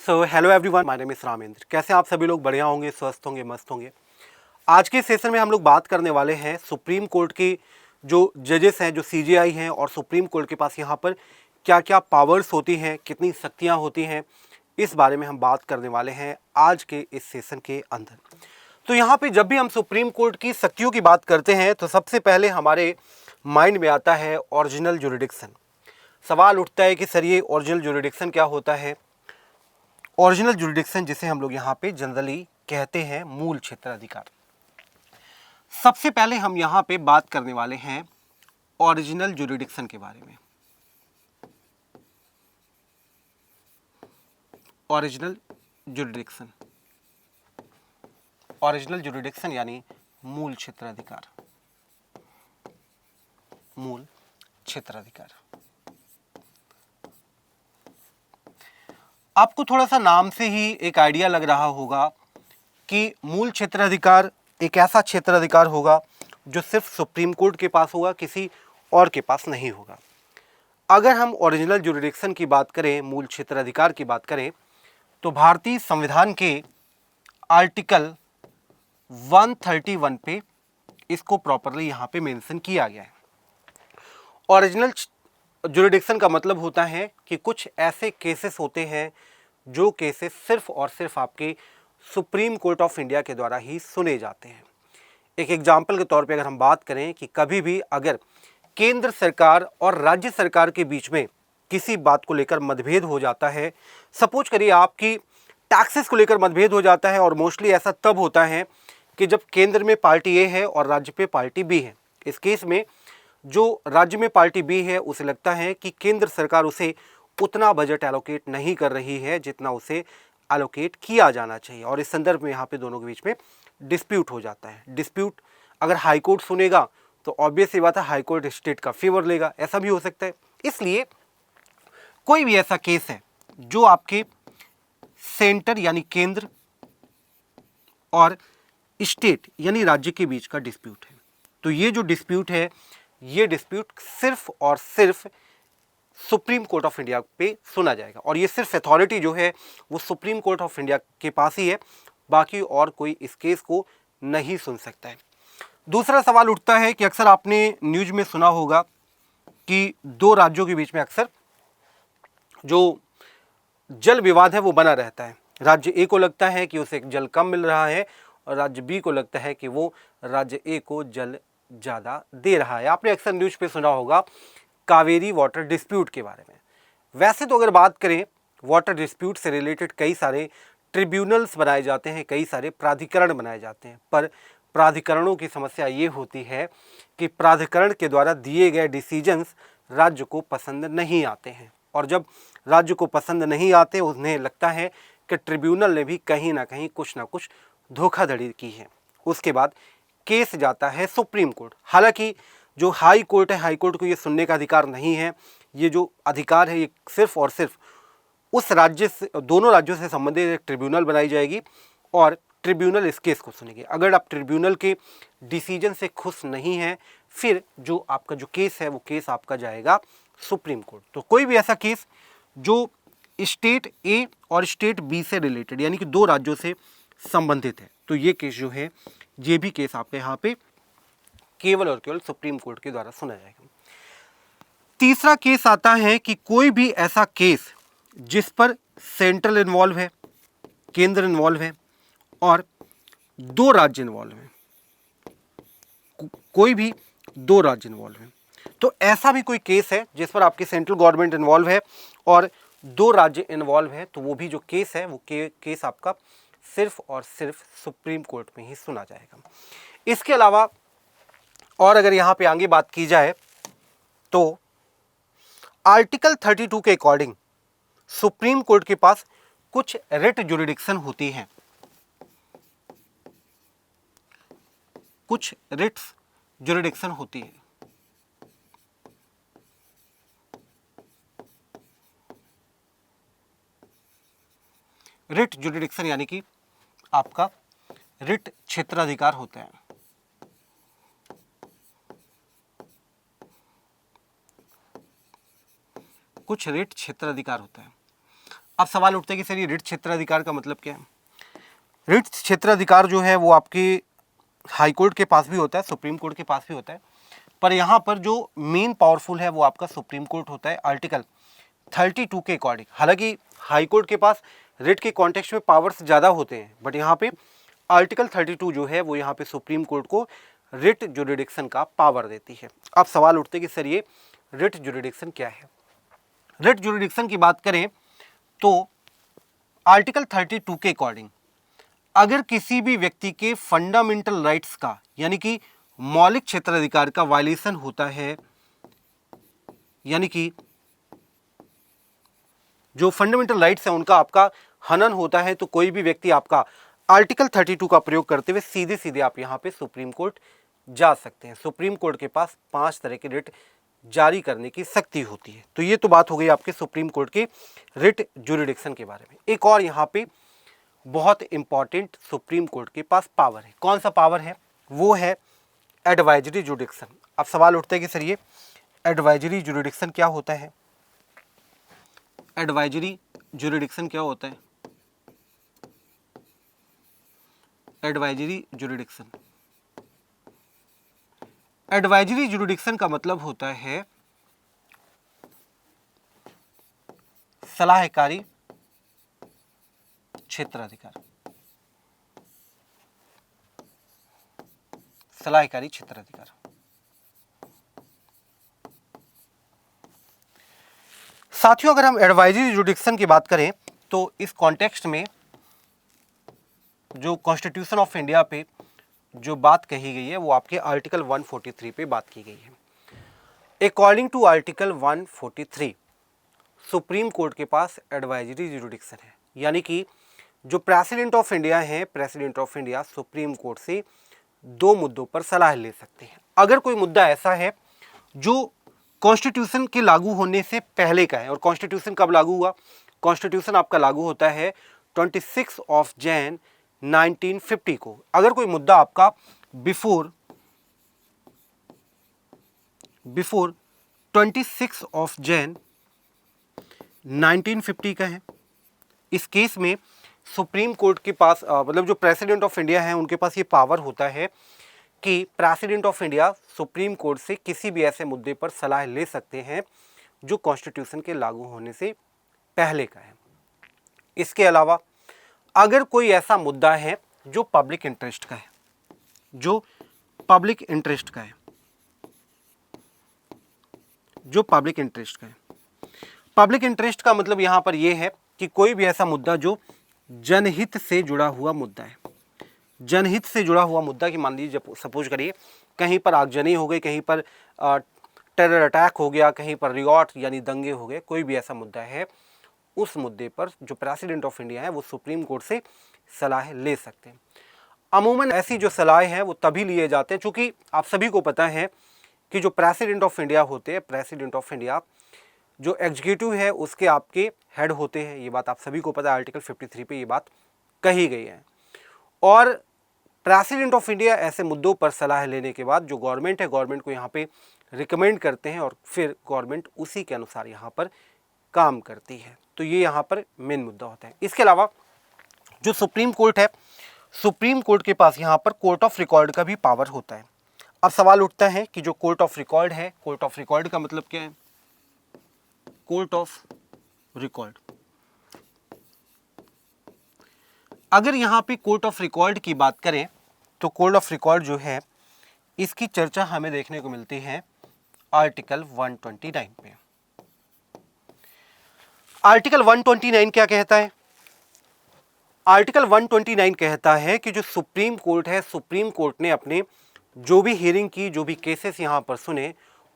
So hello everyone, my name is Ramendra. कैसे आप सभी लोग? बढ़िया होंगे, स्वस्थ होंगे, मस्त होंगे। आज के सेशन में हम लोग बात करने वाले हैं सुप्रीम कोर्ट के जो जजेस हैं, जो सीजेआई हैं, और सुप्रीम कोर्ट के पास यहाँ पर क्या क्या पावर्स होती हैं, कितनी शक्तियाँ होती हैं, इस बारे में हम बात करने वाले हैं आज के इस सेशन के अंदर। तो यहाँ पे जब भी हम सुप्रीम कोर्ट की शक्तियों की बात करते हैं तो सबसे पहले हमारे माइंड में आता है ओरिजिनल जुरिडिक्शन। सवाल उठता है कि सर ये ओरिजिनल जुरिडिक्शन क्या होता है? ओरिजिनल जुरिडिक्शन, जिसे हम लोग यहाँ पे जनरली कहते हैं मूल क्षेत्राधिकार। सबसे पहले हम यहाँ पे बात करने वाले हैं ओरिजिनल जुरिडिक्शन के बारे में। ओरिजिनल जुरिडिक्शन, ओरिजिनल जुरिडिक्शन यानी मूल क्षेत्राधिकार। मूल क्षेत्राधिकार। आपको थोड़ा सा नाम से ही एक आइडिया लग रहा होगा कि मूल क्षेत्राधिकार एक ऐसा क्षेत्राधिकार होगा जो सिर्फ सुप्रीम कोर्ट के पास होगा, किसी और के पास नहीं होगा। अगर हम ओरिजिनल जुरिडिक्शन की बात करें, मूल क्षेत्राधिकार की बात करें, तो भारतीय संविधान के आर्टिकल 131 पे इसको प्रॉपरली यहाँ पे मेंशन किया गया है। ओरिजिनल जुरिडिक्शन का मतलब होता है कि कुछ ऐसे केसेस होते हैं जो केसेस सिर्फ और सिर्फ आपके सुप्रीम कोर्ट ऑफ इंडिया के द्वारा ही सुने जाते हैं। एक एग्जाम्पल के तौर पे अगर हम बात करें कि कभी भी अगर केंद्र सरकार और राज्य सरकार के बीच में किसी बात को लेकर मतभेद हो जाता है, सपोज करिए आपकी टैक्सेस को लेकर मतभेद हो जाता है, और मोस्टली ऐसा तब होता है कि जब केंद्र में पार्टी ए है और राज्य पे पार्टी बी है। इस केस में जो राज्य में पार्टी बी है उसे लगता है कि केंद्र सरकार उसे उतना बजट एलोकेट नहीं कर रही है जितना उसे एलोकेट किया जाना चाहिए, और इस संदर्भ में यहाँ पे दोनों के बीच में डिस्प्यूट हो जाता है। डिस्प्यूट अगर हाई कोर्ट सुनेगा तो ऑब्वियस सी बात है हाई कोर्ट स्टेट का फेवर लेगा, ऐसा भी हो सकता है। इसलिए कोई भी ऐसा केस है जो आपके सेंटर यानी केंद्र और स्टेट यानी राज्य के बीच का डिस्प्यूट है, तो ये जो डिस्प्यूट है, ये डिस्प्यूट सिर्फ और सिर्फ सुप्रीम कोर्ट ऑफ इंडिया पे सुना जाएगा, और ये सिर्फ अथॉरिटी जो है वो सुप्रीम कोर्ट ऑफ इंडिया के पास ही है, बाकी और कोई इस केस को नहीं सुन सकता है। दूसरा सवाल उठता है कि अक्सर आपने न्यूज में सुना होगा कि दो राज्यों के बीच में अक्सर जो जल विवाद है वो बना रहता है। राज्य ए को लगता है कि उसे जल कम मिल रहा है, और राज्य बी को लगता है कि वो राज्य ए को जल ज़्यादा दे रहा है। आपने अक्सर न्यूज पे सुना होगा कावेरी वाटर डिस्प्यूट के बारे में। वैसे तो अगर बात करें, वाटर डिस्प्यूट से रिलेटेड कई सारे ट्रिब्यूनल्स बनाए जाते हैं, कई सारे प्राधिकरण बनाए जाते हैं, पर प्राधिकरणों की समस्या ये होती है कि प्राधिकरण के द्वारा दिए गए डिसीजंस राज्य को पसंद नहीं आते हैं, और जब राज्य को पसंद नहीं आते उन्हें लगता है कि ट्रिब्यूनल ने भी कहीं ना कहीं कुछ ना कुछ धोखाधड़ी की है। उसके बाद केस जाता है सुप्रीम कोर्ट। हालांकि जो हाई कोर्ट है, हाई कोर्ट को ये सुनने का अधिकार नहीं है। ये जो अधिकार है ये सिर्फ और सिर्फ उस राज्य से, दोनों राज्यों से संबंधित एक ट्रिब्यूनल बनाई जाएगी, और ट्रिब्यूनल इस केस को सुनेगी। अगर आप ट्रिब्यूनल के डिसीजन से खुश नहीं हैं, फिर जो आपका जो केस है वो केस आपका जाएगा सुप्रीम कोर्ट। तो कोई भी ऐसा केस जो स्टेट ए और स्टेट बी से रिलेटेड यानी कि दो राज्यों से संबंधित है, तो ये केस जो है, ये भी केस आपके यहाँ पे केवल और केवल सुप्रीम कोर्ट के द्वारा सुना जाएगा। तीसरा केस आता है कि कोई भी ऐसा केस जिस पर सेंट्रल इन्वॉल्व है, केंद्र इन्वॉल्व है, और दो राज्य इन्वॉल्व हैं, कोई भी दो राज्य इन्वॉल्व हैं, तो ऐसा भी कोई केस है जिस पर आपकी सेंट्रल गवर्नमेंट इन्वॉल्व है और दो राज्य इन्वॉल्व है, तो वो भी जो केस है वो केस आपका सिर्फ और सिर्फ सुप्रीम कोर्ट में ही सुना जाएगा। इसके अलावा और अगर यहाँ पे आगे बात की जाए तो आर्टिकल 32 के अकॉर्डिंग सुप्रीम कोर्ट के पास कुछ रिट जुरिडिक्शन होती हैं, कुछ रिट्स जुरिडिक्शन होती है। रिट जुरिडिक्शन यानी कि आपका रिट क्षेत्राधिकार होता है। कुछ रिट क्षेत्राधिकार होता है। अब सवाल उठता है कि सर ये रिट क्षेत्राधिकार का मतलब क्या है। रिट क्षेत्राधिकार जो है वो आपके हाई कोर्ट के पास भी होता है, सुप्रीम कोर्ट के पास भी होता है, पर यहाँ पर जो मेन पावरफुल है वो आपका सुप्रीम कोर्ट होता है आर्टिकल 32 के अकॉर्डिंग। हालांकि हाई कोर्ट के पास रिट के कॉन्टेक्स्ट में पावर्स ज़्यादा होते हैं, बट यहाँ पे आर्टिकल 32 जो है वो यहाँ पे सुप्रीम कोर्ट को रिट जुरिडिक्शन का पावर देती है। अब सवाल उठते हैं कि सर ये रिट जुरिडिक्शन क्या है। रिट जुरिडिक्शन की बात करें तो आर्टिकल 32 के अकॉर्डिंग अगर किसी भी व्यक्ति के फंडामेंटल राइट्स का यानी कि मौलिक क्षेत्राधिकार का वायलेशन होता है, यानी कि जो फंडामेंटल राइट्स हैं उनका आपका हनन होता है, तो कोई भी व्यक्ति आपका आर्टिकल 32 का प्रयोग करते हुए सीधे सीधे आप यहाँ पे सुप्रीम कोर्ट जा सकते हैं। सुप्रीम कोर्ट के पास 5 तरह के रिट जारी करने की शक्ति होती है। तो ये तो बात हो गई आपके सुप्रीम कोर्ट के रिट जुरिडिक्शन के बारे में। एक और यहाँ पे बहुत इंपॉर्टेंट सुप्रीम कोर्ट के पास पावर है। कौन सा पावर है? वो है एडवाइजरी जुरिडिक्शन। अब सवाल उठता है कि सर ये एडवाइजरी जुरिडिक्शन क्या होता है। एडवाइजरी जुरिडिक्शन क्या होता है? एडवाइजरी जुरिडिक्शन, एडवाइजरी जुरिडिक्शन का मतलब होता है सलाहकारी क्षेत्राधिकार। सलाहकारी क्षेत्राधिकार। साथियों, अगर हम एडवाइजरी जुरिडिक्शन की बात करें तो इस कॉन्टेक्स्ट में जो कॉन्स्टिट्यूशन ऑफ इंडिया पे जो बात कही गई है वो आपके आर्टिकल 143 पे बात की गई है। According to article 143 supreme court के पास एडवाइजरी जुरिडिक्शन है, यानी कि जो प्रेसिडेंट ऑफ इंडिया है, president of India supreme court से 2 मुद्दों पर सलाह ले सकते हैं। अगर कोई मुद्दा ऐसा है जो कॉन्स्टिट्यूशन के लागू होने से पहले का है, और कॉन्स्टिट्यूशन कब लागू हुआ? कॉन्स्टिट्यूशन आपका लागू होता है 26 ऑफ जैन 1950 को। अगर कोई मुद्दा आपका बिफोर 26 ऑफ जैन 1950 का है, इस केस में सुप्रीम कोर्ट के पास मतलब जो प्रेसिडेंट ऑफ इंडिया है उनके पास ये पावर होता है कि president of India supreme court से किसी भी ऐसे मुद्दे पर सलाह ले सकते हैं जो कॉन्स्टिट्यूशन के लागू होने से पहले का है। इसके अलावा अगर कोई ऐसा मुद्दा है जो पब्लिक इंटरेस्ट का है, जो पब्लिक इंटरेस्ट का है, जो पब्लिक इंटरेस्ट का है, पब्लिक इंटरेस्ट का मतलब यहां पर यह है कि कोई भी ऐसा मुद्दा जो जनहित से जुड़ा हुआ मुद्दा है, जनहित से जुड़ा हुआ मुद्दा कि मान लीजिए सपोज करिए कहीं पर आगजनी हो गई, कहीं पर टेरर अटैक हो गया, कहीं पर रिवॉल्ट यानी दंगे हो गए, कोई भी ऐसा मुद्दा है, उस मुद्दे पर जो प्रेसिडेंट ऑफ इंडिया है वो सुप्रीम कोर्ट से सलाह ले सकते हैं। अमूमन ऐसी जो सलाह हैं वो तभी लिए जाते हैं, चूँकि आप सभी को पता है कि जो प्रेसिडेंट ऑफ इंडिया होते हैं, प्रेसिडेंट ऑफ इंडिया जो एग्जीक्यूटिव है उसके आपके हेड होते हैं। ये बात आप सभी को पता है, आर्टिकल 53 पे ये बात कही गई है। और प्रेसिडेंट ऑफ इंडिया ऐसे मुद्दों पर सलाह लेने के बाद जो गवर्नमेंट है, गवर्नमेंट को यहाँ पे रिकमेंड करते हैं और फिर गवर्नमेंट उसी के अनुसार यहाँ पर काम करती है। तो ये यहाँ पर मेन मुद्दा होता है। इसके अलावा जो सुप्रीम कोर्ट है, सुप्रीम कोर्ट के पास यहाँ पर कोर्ट ऑफ रिकॉर्ड का भी पावर होता है। अब सवाल उठता है कि जो कोर्ट ऑफ रिकॉर्ड है, कोर्ट ऑफ रिकॉर्ड का मतलब क्या है? कोर्ट ऑफ रिकॉर्ड, अगर यहाँ पे कोर्ट ऑफ रिकॉर्ड की बात करें तो कोर्ट ऑफ रिकॉर्ड जो है इसकी चर्चा हमें देखने को मिलती है आर्टिकल 129 पे। आर्टिकल 129 क्या कहता है? आर्टिकल 129 कहता है कि जो सुप्रीम कोर्ट है, सुप्रीम कोर्ट ने अपने जो भी हियरिंग की, जो भी केसेस यहाँ पर सुने,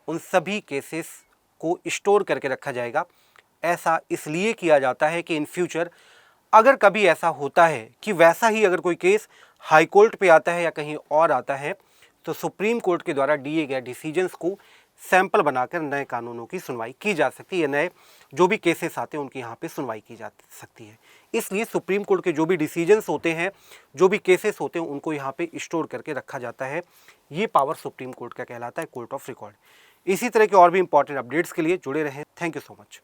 उन सभी केसेस को स्टोर करके रखा जाएगा। ऐसा इसलिए किया जाता है कि इन फ्यूचर अगर कभी ऐसा होता है कि वैसा ही अगर कोई केस हाई कोर्ट पे आता है या कहीं और आता है तो सुप्रीम कोर्ट के द्वारा दिए गए डिसीजंस को सैंपल बनाकर नए कानूनों की सुनवाई की जा सकती है, नए जो भी केसेस आते हैं उनकी यहाँ पे सुनवाई की जा सकती है। इसलिए सुप्रीम कोर्ट के जो भी डिसीजंस होते हैं, जो भी केसेस होते हैं, उनको यहाँ पे स्टोर करके रखा जाता है। ये पावर सुप्रीम कोर्ट का कहलाता है, कोर्ट ऑफ रिकॉर्ड। इसी तरह के और भी इंपॉर्टेंट अपडेट्स के लिए जुड़े रहें। Thank you so much.